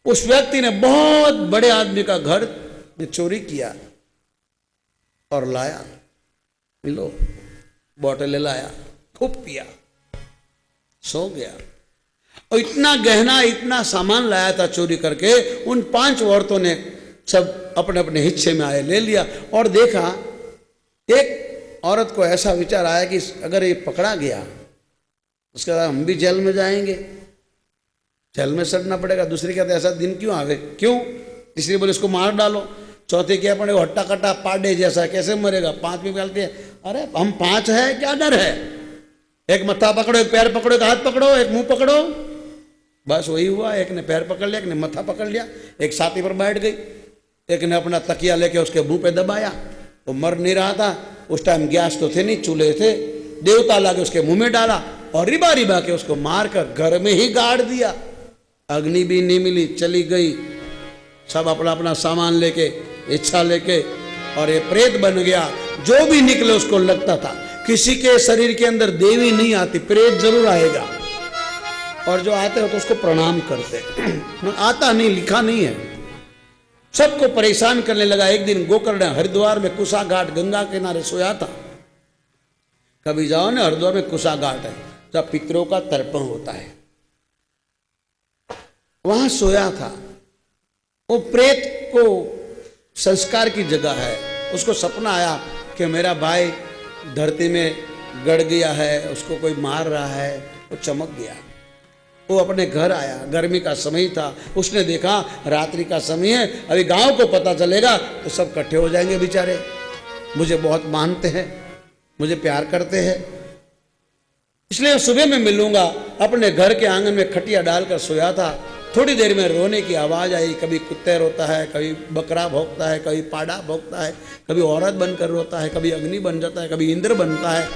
उस व्यक्ति ने बहुत बड़े आदमी का घर में चोरी किया और लाया, लो बोतल लाया, खूब पिया, सो गया। और इतना गहना, इतना सामान लाया था चोरी करके। उन 5 औरतों ने सब अपने अपने हिस्से में आए, ले लिया। और देखा, एक औरत को ऐसा विचार आया कि अगर ये पकड़ा गया उसके बाद हम भी जेल में जाएंगे, जेल में सड़ना पड़ेगा। दूसरी कहते ऐसा दिन क्यों आवे, क्यों? तीसरी बोले इसको मार डालो। चौथी क्या पड़ेगा, हट्टा कट्टा पाडे जैसा कैसे मरेगा। पांचवी बोलती है अरे हम 5 है, क्या डर है, एक मत्था पकड़ो, एक पैर पकड़ो, एक हाथ पकड़ो, एक मुंह पकड़ो। बस वही हुआ, एक ने पैर पकड़ लिया, एक ने मत्था पकड़ लिया, एक छाती पर बैठ गई, एक ने अपना तकिया लेके उसके मुंह पे दबाया। वो मर नहीं रहा था, उस टाइम गैस तो थे नहीं, चूल्हे थे। देवता लाके उसके मुंह में डाला और रिबा रिबा के उसको मारकर घर में ही गाड़ दिया। अग्नि भी नहीं मिली, चली गई। सब अपना अपना सामान लेके, इच्छा लेके, और ये प्रेत बन गया। जो भी निकले उसको लगता था किसी के शरीर के अंदर देवी नहीं आती, प्रेत जरूर आएगा। और जो आते हो तो उसको प्रणाम करते। आता नहीं, लिखा नहीं है, सबको परेशान करने लगा। एक दिन गोकर्ण हरिद्वार में कुशा घाट गंगा किनारे सोया था। कभी जाओ ना, हरिद्वार में कुशा घाट है, जब पितरों का तर्पण होता है, वहां सोया था। वो प्रेत को संस्कार की जगह है। उसको सपना आया कि मेरा भाई धरती में गड़ गया है, उसको कोई मार रहा है। वो चमक गया, वो अपने घर आया। गर्मी का समय था, उसने देखा रात्रि का समय है, अभी गांव को पता चलेगा तो सब इकट्ठे हो जाएंगे बेचारे, मुझे बहुत मानते हैं, मुझे प्यार करते हैं, इसलिए सुबह में मिलूंगा। अपने घर के आंगन में खटिया डालकर सोया था। थोड़ी देर में रोने की आवाज आई। कभी कुत्ते रोता है, कभी बकरा भौंकता है, कभी पाड़ा भौंकता है, कभी औरत बनकर रोता है, कभी अग्नि बन जाता है, कभी इंद्र बनता है।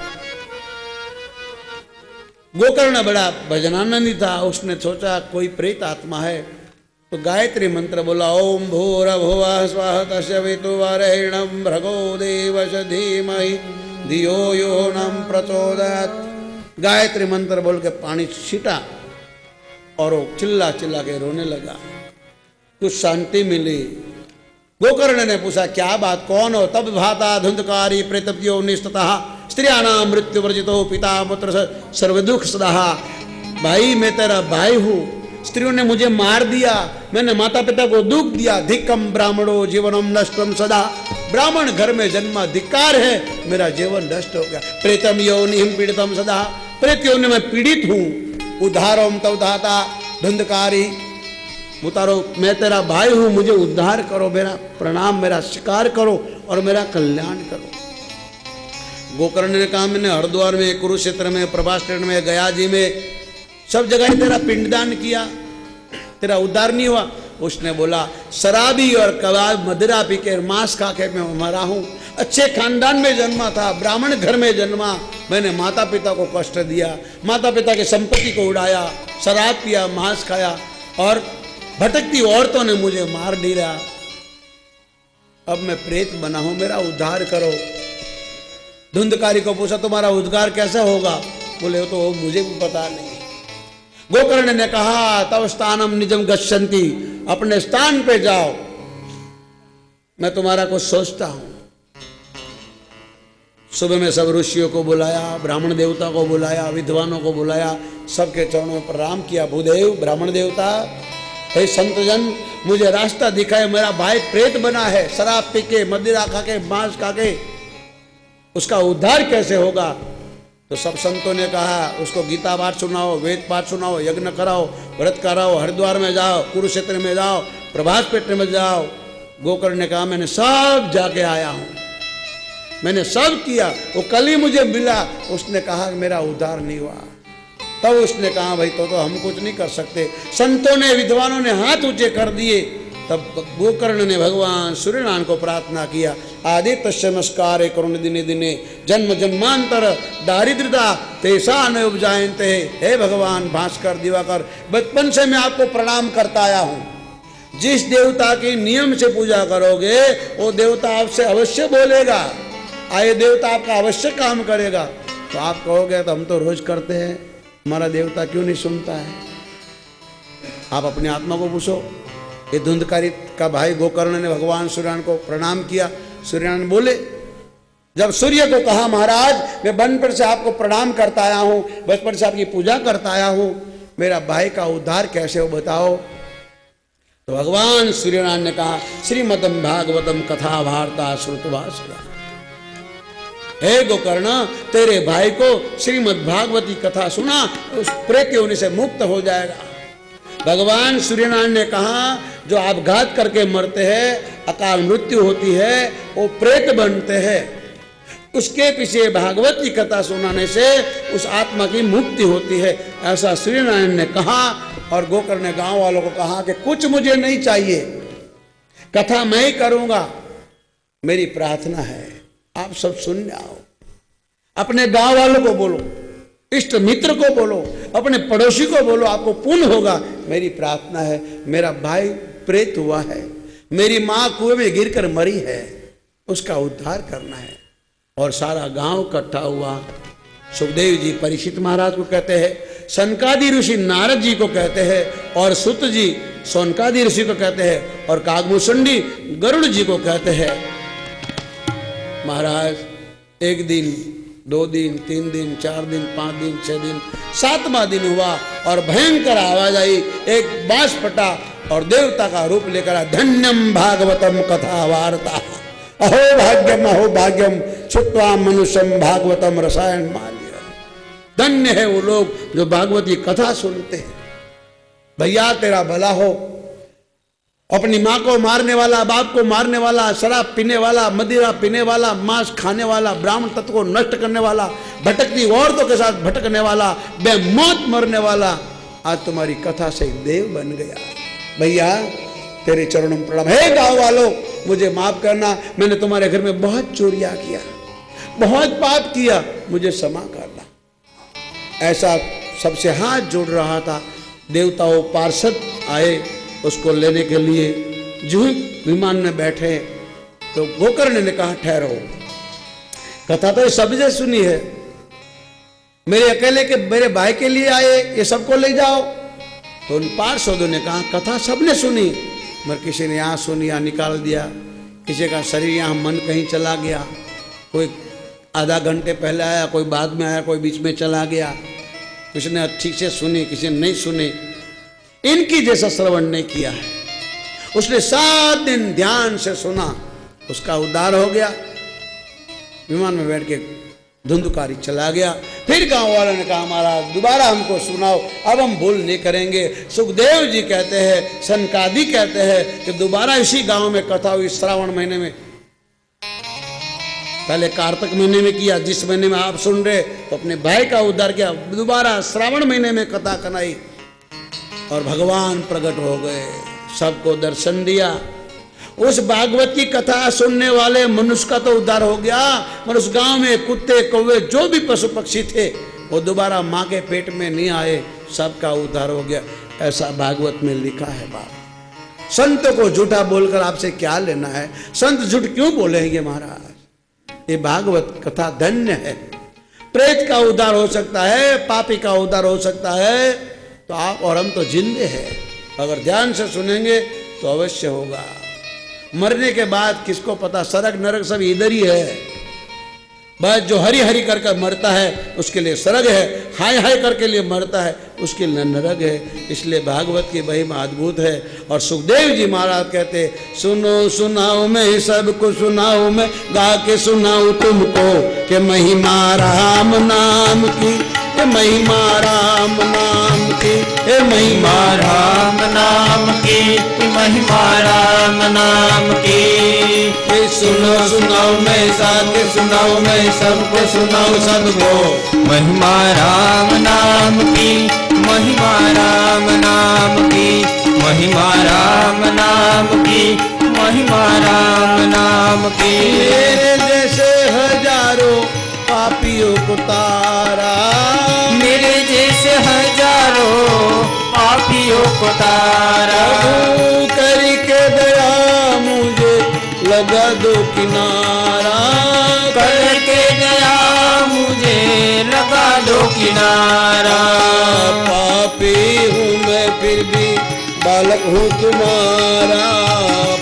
गोकर्ण बड़ा भजनानंदी था। उसने सोचा कोई प्रेत आत्मा है, तो गायत्री मंत्र बोला, ओम भूरभुवः स्वः तस्य वितुर्वरेण्यं भर्गो देवस्य धीमहि धियो यो नः प्रचोदयात्। गायत्री मंत्र बोल के पानी छीटा और वो चिल्ला चिल्ला के रोने लगा। कुछ शांति मिली। गोकर्ण ने पूछा क्या बात, कौन हो? तब भाता धुंधकारी प्रेतप्यो निस्ततः स्त्रियाणां मृत्यु वर्जितो पिता पुत्र सर्वदुख सदा। भाई मैं तेरा भाई हूँ, स्त्रियों ने मुझे मार दिया, मैंने माता पिता को दुख दिया। धिक्कम ब्राह्मणो जीवनम नष्टम सदा। ब्राह्मण घर में जन्मा, धिक्कार है, मेरा जीवन नष्ट हो गया। प्रेतम योनिम पीड़ितम सदा। प्रेत योनि में पीड़ित हूँ। उद्धारोम तव दाता धुंधकारी। उतारो, मैं तेरा भाई हूं, मुझे उद्धार करो, मेरा प्रणाम, मेरा स्वीकार करो और मेरा कल्याण करो। गोकर्ण ने कहा मैंने हरिद्वार में, कुरुक्षेत्र में, प्रभास में, गया जी में, सब जगह तेरा पिंडदान किया, तेरा उद्धार नहीं हुआ। उसने बोला शराबी और कबाब मदिरा पी के मांस खा के मैं मरा हूं। अच्छे खानदान में जन्मा था, ब्राह्मण घर में जन्मा, मैंने माता पिता को कष्ट दिया, माता पिता की संपत्ति को उड़ाया, शराब पिया, मांस खाया और भटकती औरतों ने मुझे मार दिया। अब मैं प्रेत बना हूं, मेरा उद्धार करो। धुंधकारी को पूछा तुम्हारा उद्धार कैसा होगा? बोले तो मुझे भी पता नहीं। गोकर्ण ने कहा तव स्थानम निजम गच्छन्ति, अपने स्थान पे जाओ, मैं तुम्हारा कुछ सोचता हूं। सुबह में सब ऋषियों को बुलाया, ब्राह्मण देवता को बुलाया, विद्वानों को बुलाया, सबके चरणों में प्रणाम किया। भूदेव, ब्राह्मण देवता, हे संतजन, मुझे रास्ता दिखाए, मेरा भाई प्रेत बना है, शराब पी के, मदिरा खा के, मांस खा के, उसका उद्धार कैसे होगा? तो सब संतों ने कहा उसको गीता पाठ सुनाओ, वेद पाठ सुनाओ, यज्ञ कराओ, व्रत कराओ, हरिद्वार में जाओ, कुरुक्षेत्र में जाओ, प्रभास पेट में जाओ। गोकर्ण ने कहा मैंने सब जाके आया हूं, मैंने सब किया, वो कल ही मुझे मिला। उसने कहा मेरा उद्धार नहीं हुआ। तब उसने कहा भाई तो हम कुछ नहीं कर सकते। संतों ने, विद्वानों ने हाथ ऊंचे कर दिए। तब गोकर्ण ने भगवान सूर्यनारायण को प्रार्थना किया, आदित्य नमस्कार करुण दिने दिने जन्म जन्मांतर दारिद्रता तेसा न उपजायन्ते। हे भगवान भास्कर दिवाकर, बचपन से मैं आपको प्रणाम करता आया हूं। जिस देवता की नियम से पूजा करोगे वो देवता आपसे अवश्य बोलेगा, आए देवता आपका अवश्य काम करेगा। तो आप कहोगे तो हम तो रोज करते हैं, हमारा देवता क्यों नहीं सुनता है? आप अपनी आत्मा को पूछो। ये धुंधकारी का भाई गोकर्ण ने भगवान सूर्यनारायण को प्रणाम किया। सूर्यनारायण बोले, जब सूर्य को कहा महाराज मैं बचपन से आपको प्रणाम करता आया हूं, बचपन से आपकी पूजा करता आया हूं, मेरा भाई का उद्धार कैसे हो बताओ? तो भगवान सूर्यनारायण ने कहा श्रीमद् भागवतम कथा वार्ता श्रुतवा सुरा। हे गोकर्ण, तेरे भाई को श्रीमद् भागवती कथा सुना, उस प्रेत होने से मुक्त हो जाएगा। भगवान सूर्यनारायण ने कहा, जो आपघात करके मरते हैं, अकाल मृत्यु होती है, वो प्रेत बनते हैं। उसके पीछे भागवत की कथा सुनाने से उस आत्मा की मुक्ति होती है, ऐसा सूर्यनारायण ने कहा। और गोकर्ण ने गांव वालों को कहा कि कुछ मुझे नहीं चाहिए, कथा मैं ही करूंगा, मेरी प्रार्थना है आप सब सुनने आओ। अपने गांव वालों को बोलो, इष्ट मित्र को बोलो, अपने पड़ोसी को बोलो, आपको पुण्य होगा। मेरी प्रार्थना है, मेरा भाई प्रेत हुआ है, मेरी माँ कुएं में गिरकर मरी है, उसका उद्धार करना है। और सारा गांव इकट्ठा हुआ। सुखदेव जी परीक्षित महाराज को कहते हैं, सनकादि ऋषि नारद जी को कहते हैं, और सुत जी सोनकादि ऋषि को कहते हैं, और कागभूषणी गरुड़ जी को कहते हैं। महाराज, एक दिन, 2 दिन, 3 दिन, 4 दिन, 5 दिन, 6 दिन, 7वां दिन हुआ और भयंकर आवाज आई, एक बांस फटा और देवता का रूप लेकर आया। धन्यम भागवतम कथा वार्ता, अहो भाग्यम छुट्वा मनुष्यम भागवतम रसायन माल्य। धन्य है वो लोग जो भागवती कथा सुनते हैं। भैया तेरा भला हो। अपनी माँ को मारने वाला, बाप को मारने वाला, शराब पीने वाला, मदिरा पीने वाला, मांस खाने वाला, ब्राह्मण तत्व को नष्ट करने वाला, भटकती औरतों के साथ भटकने वाला, बेमौत मरने वाला, आज तुम्हारी कथा से देव बन गया। भैया तेरे चरणों में प्रणाम। हे गांव वालों, मुझे माफ करना, मैंने तुम्हारे घर में बहुत चोरियां किया, बहुत पाप किया, मुझे क्षमा करना। ऐसा सबसे हाथ जोड़ रहा था। देवताओं पार्षद आए उसको लेने के लिए। जो विमान में बैठे तो गोकर्ण ने कहा, ठहरो, कथा तो सबसे सुनी है, मेरे अकेले के, मेरे भाई के लिए आए, ये सबको ले जाओ। तो उन पार्षदों ने कहा, कथा सबने सुनी, मगर किसी ने यहाँ सुनी, यहाँ निकाल दिया, किसी का शरीर यहाँ, मन कहीं चला गया, कोई आधा घंटे पहले आया, कोई बाद में आया, कोई बीच में चला गया, किसी ने ठीक से सुनी, किसी ने नहीं सुनी। इनकी जैसा श्रवण नहीं किया है। उसने 7 दिन ध्यान से सुना, उसका उद्धार हो गया। विमान में बैठ के धुंधकारी चला गया। फिर गांव वालों ने कहा, महाराज दोबारा हमको सुनाओ, अब हम भूल नहीं करेंगे। सुखदेव जी कहते हैं, सनकादि कहते हैं कि दोबारा इसी गांव में कथा हुई श्रावण महीने में। पहले कार्तिक महीने में किया, जिस महीने में आप सुन रहे, तो अपने भाई का उद्धार किया। दोबारा श्रावण महीने में कथा कराई और भगवान प्रकट हो गए, सबको दर्शन दिया। उस भागवत की कथा सुनने वाले मनुष्य का तो उद्धार हो गया, पर उस गांव में कुत्ते कौवे जो भी पशु पक्षी थे वो दोबारा माँ के पेट में नहीं आए, सबका उद्धार हो गया। ऐसा भागवत में लिखा है बात। संत को झूठा बोलकर आपसे क्या लेना है? संत झूठ क्यों बोलेंगे महाराज? ये भागवत कथा धन्य है। प्रेत का उद्धार हो सकता है, पापी का उद्धार हो सकता है, तो आप और हम तो जिंदे हैं। अगर ध्यान से सुनेंगे तो अवश्य होगा। मरने के बाद किसको पता, सरग नरक सब इधर ही है। बस जो हरि हरि करके मरता है उसके लिए सरग है, हाय हाय करके लिए मरता है उसके लिए नरक है। इसलिए भागवत की महिमा अद्भुत है। और सुखदेव जी महाराज कहते, सुनो सुनाओ मैं सबको सुनाओ, मैं गा के सुनाऊं तुमको कि महिमा राम नाम की, हे महिमा राम नाम की, हे महिमा राम नाम की, महिमा राम नाम की। सुनो सुनाओ मैं साके सुनाओ, मैं सबको सुनाओ सबको, महिमा राम नाम की, महिमा राम नाम की, महिमा राम नाम की, महिमा राम नाम की। मेरे जैसे हजारों पापियों को तारा, मेरे जैसे हजारों पापियों को तारा, करके दया मुझे लगा दो किनारा, करके दया मुझे लगा दो किनारा। पापी हूँ मैं फिर भी बालक हूँ तुम्हारा,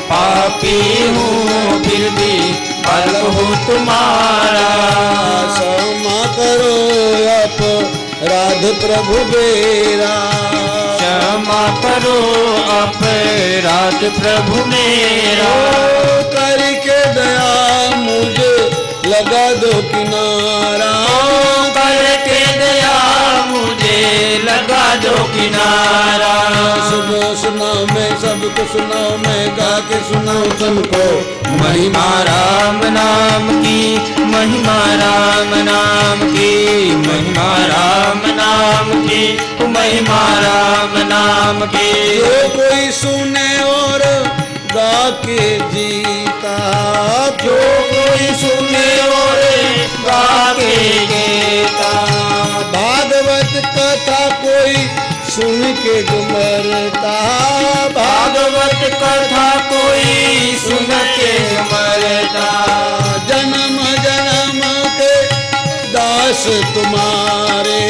पापी हूँ फिर भी बालक हूँ तुम्हारा। क्षमा करो अपराध प्रभु मेरा, क्षमा करो अपराध प्रभु मेरा। करके दया मुझे लगा दो किनारा, करके दया मुझे लगा दो किनारा। सुनो सुनाओ मैं सबको सुनाओ, मैं गा के सुनाऊं तुमको। महिमा राम नाम की, महिमा राम नाम की, महिमा राम नाम की, महिमा राम नाम की। जो कोई सुने और गा के जीता, जो कोई सुने और गा के गीता। भागवत कथा कोई सुन के जो मरता, भागवत कथा कोई सुन के मरता। जन्म जन्म के दास तुम्हारे,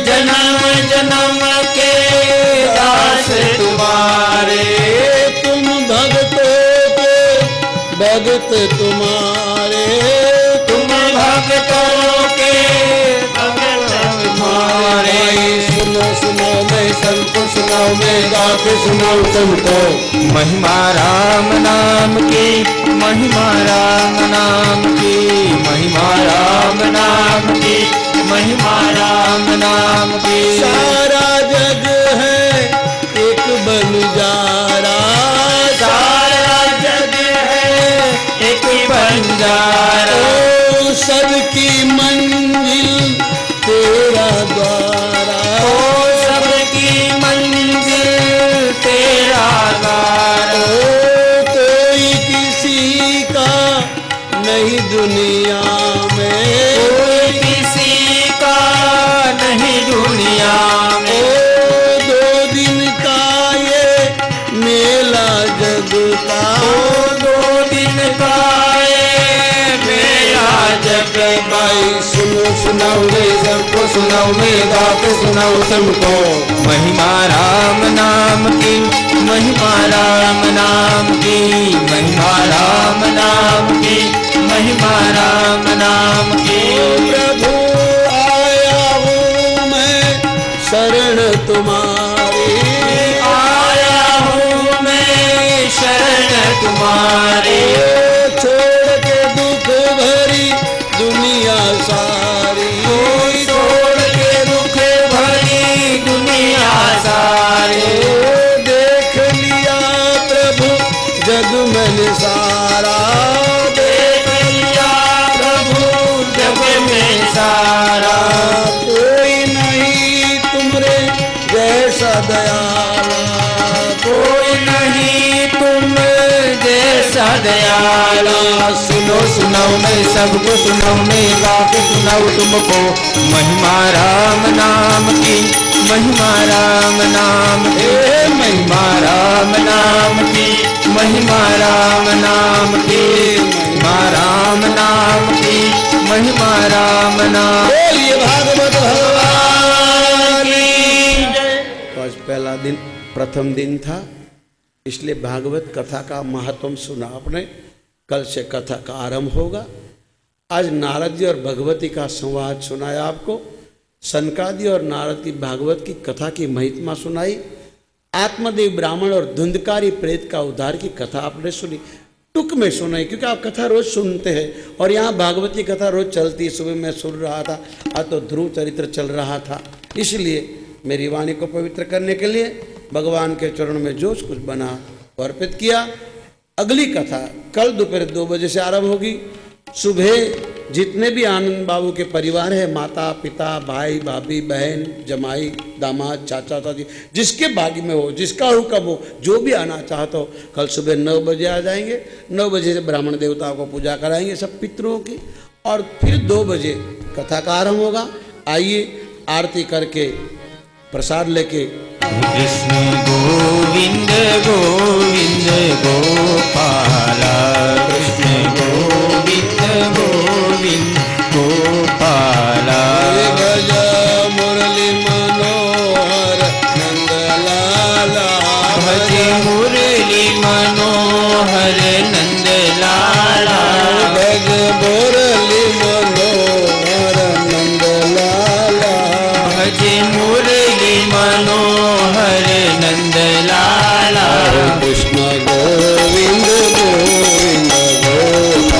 जन्म जन्म के दास तुम्हारे। तुम भक्तों के भगत तुम्हारे, तुम भक्तों के भक्त तुम्हारे। सुनो सुनो मैं सबको सुनाओ, मैं गा के सुनाऊं तुमको। महिमा राम नाम की, महिमा राम नाम की, महिमा राम नाम की, महिमा राम नाम की। सारा जग है एक बंजारा, सारा जग है एक बंजारा। ओ सबकी मंजिल तेरा द्वारा, ओ सबकी मंजिल तेरा द्वार। ओ कोई किसी का नहीं दुनिया में, कोई किसी का नहीं दुनिया में। ओ 2 दिन का ये मेला जग का, ओ 2 दिन का ये मेरा जग भाई सुनो सुनाओ मैं सबको सुनाओ, मैं गा के सुनाऊं तुमको। महिमा राम नाम की, महिमा राम नाम की, महिमा राम नाम की, महिमा राम नाम की। प्रभु आया हूँ मैं शरण तुम्हारी, आया हूँ मैं शरण तुम्हारे। छोड़ के दुख भरी दुनिया सारी, कोई छोड़ के दुख भरी दुनिया सारे। देख लिया प्रभु जग में सारा, देख लिया प्रभु जग में सारा। कोई नहीं तुमरे जैसा दयाला, कोई नहीं तुम जैसा दयाला। सुनो सुनाओ मैं सबको सुनाओ, मैं गा के सुनाऊं तुमको। महिमा राम नाम की, महिमा राम नाम की, महिमा राम नाम की, महिमा राम नाम की, महिमा राम नाम की, महिमा राम नाम। बोलिए भागवत भगवान की जय। तो आज पहला दिन प्रथम दिन था, इसलिए भागवत कथा का महत्व सुना आपने। कल से कथा का आरंभ होगा। आज नारद जी और भगवती का संवाद सुनाया आपको। सनकादि और नारद की भागवत की कथा की महिमा सुनाई। आत्मदेव ब्राह्मण और धुंधकारी प्रेत का उद्धार की कथा आपने सुनी, टुक में सुनाई, क्योंकि आप कथा रोज सुनते हैं और यहाँ भागवत की कथा रोज चलती है। सुबह मैं सुन रहा था, आज तो ध्रुव चरित्र चल रहा था, इसलिए मेरी वाणी को पवित्र करने के लिए भगवान के चरणों में जो कुछ बना अर्पित किया। अगली कथा कल दोपहर 2 बजे से आरंभ होगी। सुबह जितने भी आनंद बाबू के परिवार है, माता पिता भाई भाभी बहन जमाई दामाद चाचा चाची, जिसके भाग्य में हो, जिसका हुक्म हो, जो भी आना चाहता हो, कल सुबह 9 बजे आ जाएंगे। 9 बजे से ब्राह्मण देवताओं को पूजा कराएंगे सब पितरों की, और फिर 2 बजे कथा का आरंभ होगा। आइए आरती करके प्रसाद लेके। कृष्ण गोविंद गोविंद गोपाला, कृष्ण गोविंद गोविंद गोपाला। गज मुरली मनोहर नंदलाला, भज मुरली मनोहर नंद लाला। भज मुरली मनोहर नंदलाला, भज मुरली मनोहर नंद लाला। कृष्ण गोविंद गोविंद गोपाला।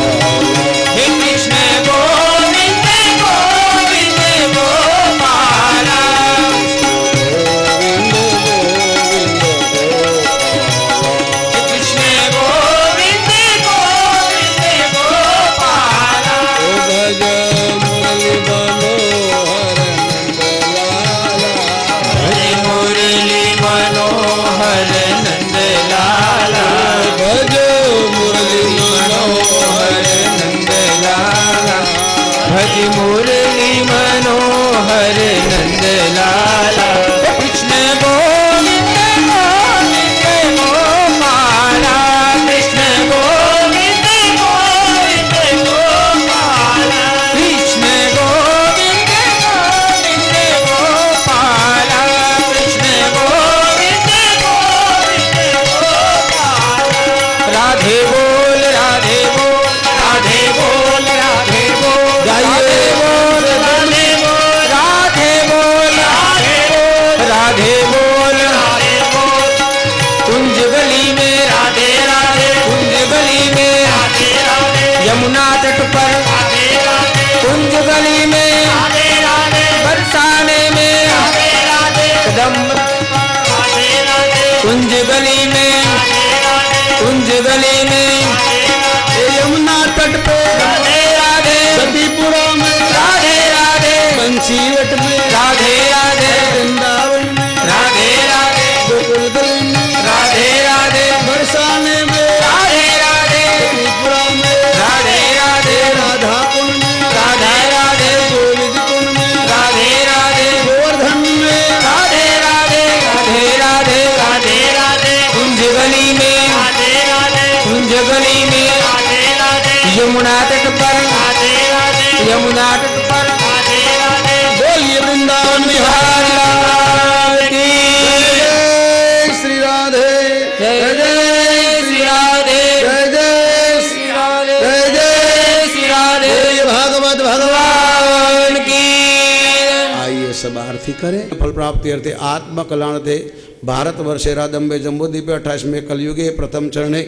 बाहर थी करे। फल प्राप्ति अर्थे आत्मा कल्याण थे भारत वर्षे रादम्बे जम्बूद्वीप 28वें कलयुगे प्रथम चरणे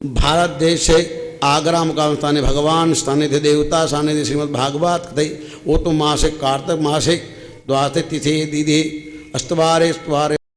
भारत देश से आगरा मुकाम स्थाने भगवान स्थाने थे देवता स्थाने थे श्रीमद् भागवत कथई वो तो मासे कार्तिक मासे द्वादश तिथि दीदी अस्तवारे स्तवारे